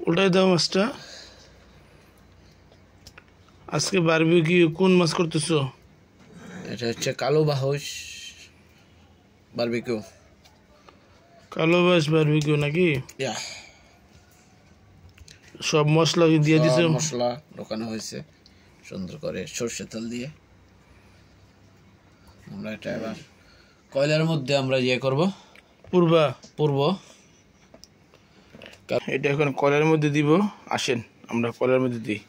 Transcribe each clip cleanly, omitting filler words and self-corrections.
উল্টাই দাও মাছটা। আজকে বারবিকিউ কোন মাছ করতেছো? এটা হচ্ছে কালো বাহুস বারবিকিউ। কালো বাস বারবিকিউ নাকি? ইয়া, সব মশলা দিয়ে দিছো? মশলা ঢোকানো হয়েছে সুন্দর করে সরষের তেল দিয়ে। আমরা এটা এবার কয়লার মধ্যে আমরা করব পূর্ব। এটা এখন কয়লার মধ্যে দিব। আসেন আমরা কয়লার মধ্যে দিই।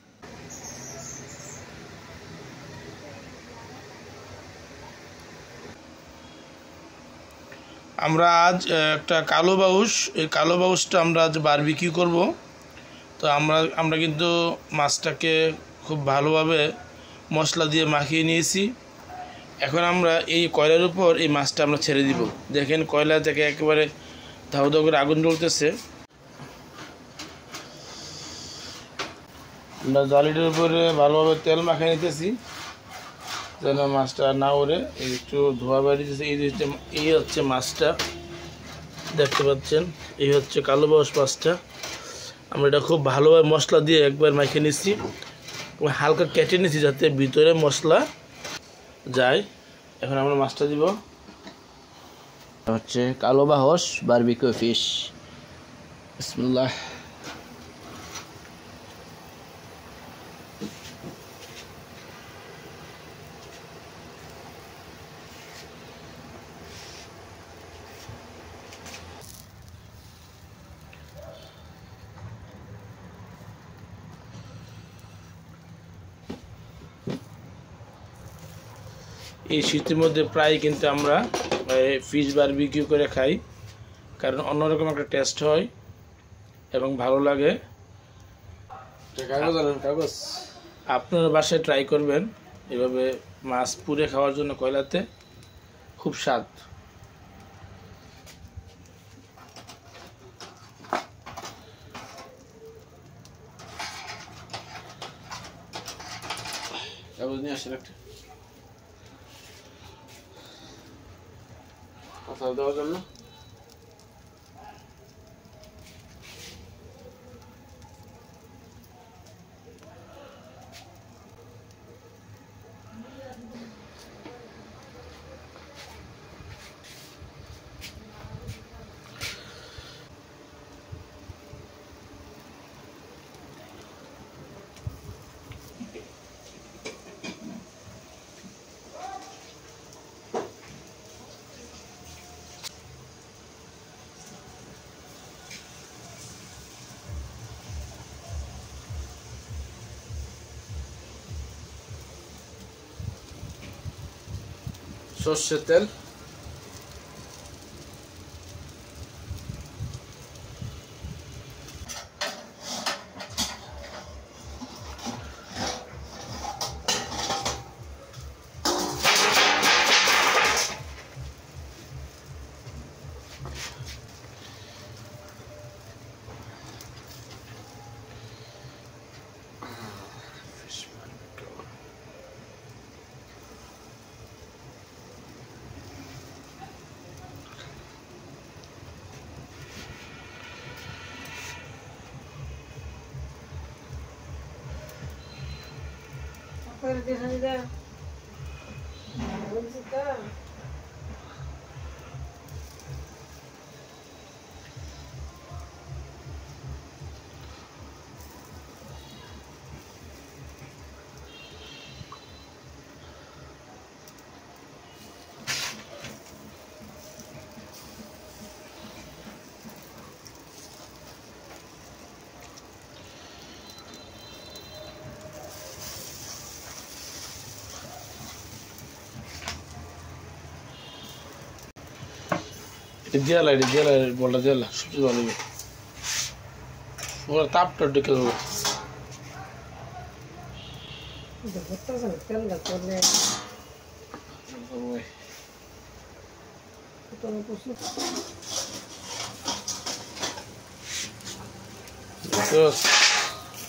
আমরা আজ একটা কালো বাউস, এই কালো বাউসটা আমরা আজ বারবিকিউ করব। তো আমরা কিন্তু মাছটাকে খুব ভালোভাবে মশলা দিয়ে মাখিয়ে নিয়েছি। এখন আমরা এই কয়লার উপর এই মাছটা আমরা ছেড়ে দিব। দেখেন কয়লা থেকে একেবারে ধাউ ধাউ করে আগুন জ্বলতেছে। আমরা জালিটার উপরে ভালোভাবে তেল মাখিয়ে নিতেছি যেন মাছটা না ওড়ে। একটু ধোয়া বেরিয়েছে। এই হচ্ছে মাছটা, দেখতে পাচ্ছেন। এই হচ্ছে কালো বাউস মাছটা। আমরা এটা খুব ভালোভাবে মশলা দিয়ে একবার মাখিয়ে নিচ্ছি, হালকা কেটে নিচ্ছি যাতে ভিতরে মশলা যায়। এখন আমরা মাছটা দিব। হচ্ছে কালো বাহুস বারবিকিউ ফিশ। বিসমিল্লাহ। এই শীতের মধ্যে প্রায় কিন্তু আমরা ফিশ বারবিকিউ করে খাই, কারণ অন্যরকম একটা টেস্ট হয় এবং ভালো লাগে। কাগজ আপনারা বাসায় ট্রাই করবেন এভাবে মাছ পুড়ে খাওয়ার জন্য কয়লাতে, খুব স্বাদ। কাগজ নিয়ে আসেন একটা কথা দেওয়ার জন্য। সরষের তেল, দিয়ালা বলটা দিয়ালা সবচেয়ে ভালো হবে। ওরা তাপটা ডেকে দেবো।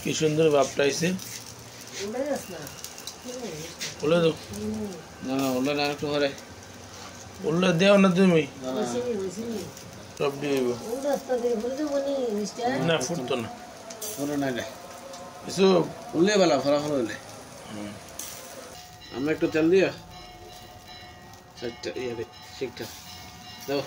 কি সুন্দর ভাবটা আইছে। বলে দাও না ওটা না একটু ঘরে বললে দেও না তুমি, সব দিয়ে না ফুটতো না। কোনো নাই রে কিছু উল্লে বেলা ফলাফল হইলে আমরা একটু তেল দিয়া চারটা ইয়ে ঠিকঠাক দাও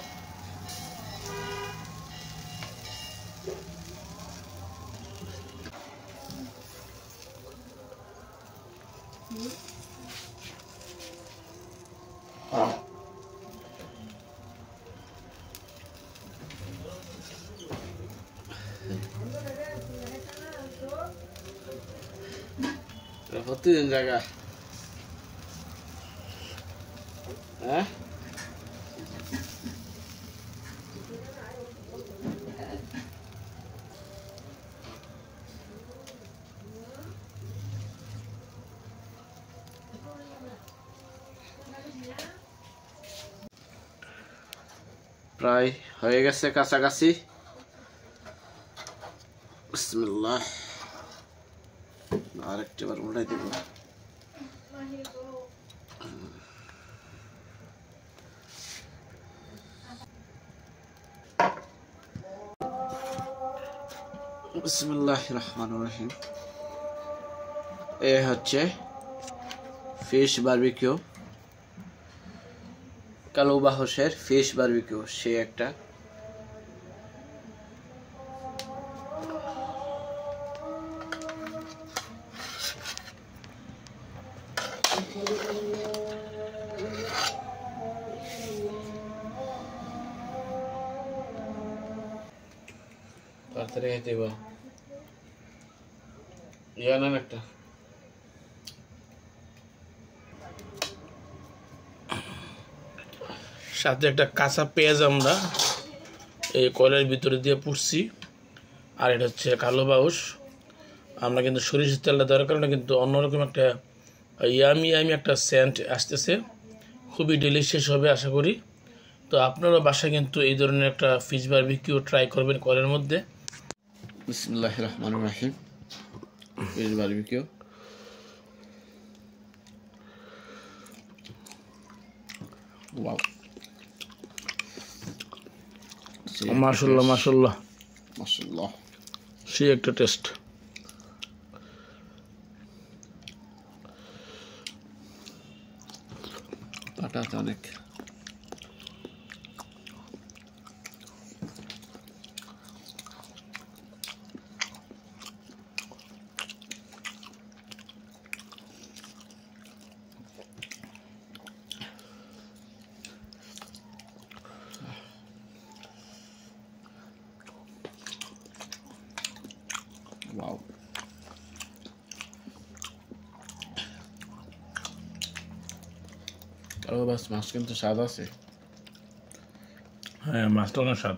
প্রতিদিন জায়গা হ্যাঁ প্রায় হয়ে গেছে কাছাকাছি বিসমিল্লাহ আরেকটাবার উল্টাই দেব বিসমিল্লাহির রহমানির রহিম এই হচ্ছে ফিশ বারবিকিউ কালো বাহসের ফিশ বারবিকিউ সে একটা তাড়াতাড়ি খেতে বা ইয়া না একটা সাথে একটা কাঁচা পেঁয়াজ আমরা এই কয়লার ভিতরে দিয়ে পুড়ছি আর এটা হচ্ছে কালো বাউস আমরা কিন্তু সরিষার তেলটা দেওয়ার কারণে কিন্তু অন্যরকম একটা ইয়ামি একটা সেন্ট আসতেছে খুবই ডেলিশিয়াস হবে আশা করি তো আপনারা বাসায় কিন্তু এই ধরনের একটা ফিশ বারবিকিউ ট্রাই করবেন কয়লার মধ্যে বিসমিল্লাহির রহমানির রহিম ফিশ বারবিকিউ ওয়াও মাশাআল্লাহ মাশাআল্লাহ মাশাআল্লাহ সেই একটা টেস্ট পাটাটা অনেক ওয়াও কালো বাস মাছ কিন্তু স্বাদ আছে হ্যাঁ মাছটা অনেক স্বাদ